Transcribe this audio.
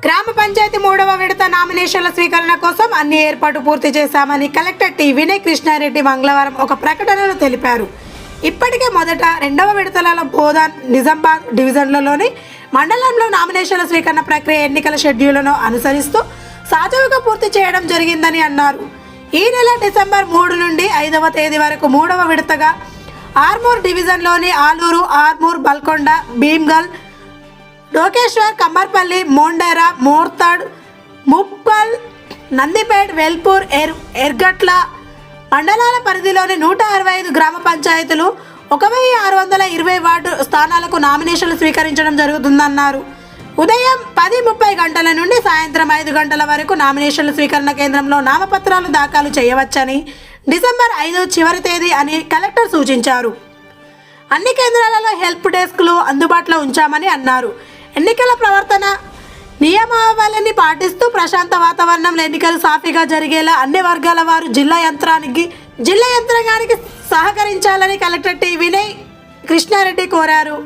గ్రామ పంచాయతీ 3వ విడత నామినేషన్ల స్వీకరణ కోసం అన్ని ఏర్పాటు పూర్తి చేశామని కలెక్టర్ టి వినయ్ కృష్ణారెడ్డి మంగళవారం ఒక ప్రకటనలో తెలిపారు. ఇప్పటికే మొదట 2వ విడతలలో బోధాన్, నిజామాబాద్ డివిజన్లలోని మండలంలో నామినేషన్ల స్వీకరణ ప్రక్రియ ఎన్నికల షెడ్యూల్ను అనుసరిస్తూ సజావుగా పూర్తి చేయడం జరిగిందని అన్నారు. ఈ నెల డిసెంబర్ 3 నుండి 5వ తేదీ వరకు 3వ విడతగా ఆర్మూర్ డివిజన్లోని ఆలూరు, ఆర్మూర్, బల్కొండ, భీమ్గల్, డోకేశ్వర్, కమ్మర్పల్లి, మోండేరా, మోర్తాడ్, ముప్పల్, నందిపేట్, వెల్పూర్, ఎర్గట్ల మండలాల పరిధిలోని 165 గ్రామ పంచాయతీలు 1620 వార్డు స్థానాలకు నామినేషన్లు స్వీకరించడం జరుగుతుందన్నారు. ఉదయం 10:30 గంటల నుండి సాయంత్రం 5 గంటల వరకు నామినేషన్ల స్వీకరణ కేంద్రంలో నామపత్రాలు దాఖలు చేయవచ్చని, డిసెంబర్ 5 చివరి తేదీ అని కలెక్టర్ సూచించారు. అన్ని కేంద్రాలలో హెల్ప్ డెస్క్లు అందుబాటులో ఉంచామని అన్నారు. ఎన్నికల ప్రవర్తన నియమావళిని పాటిస్తూ ప్రశాంత వాతావరణంలో ఎన్నికలు సాఫీగా జరిగేలా అన్ని వర్గాల వారు జిల్లా యంత్రాంగానికి సహకరించాలని కలెక్టర్ టి వినయ్ కృష్ణారెడ్డి కోరారు.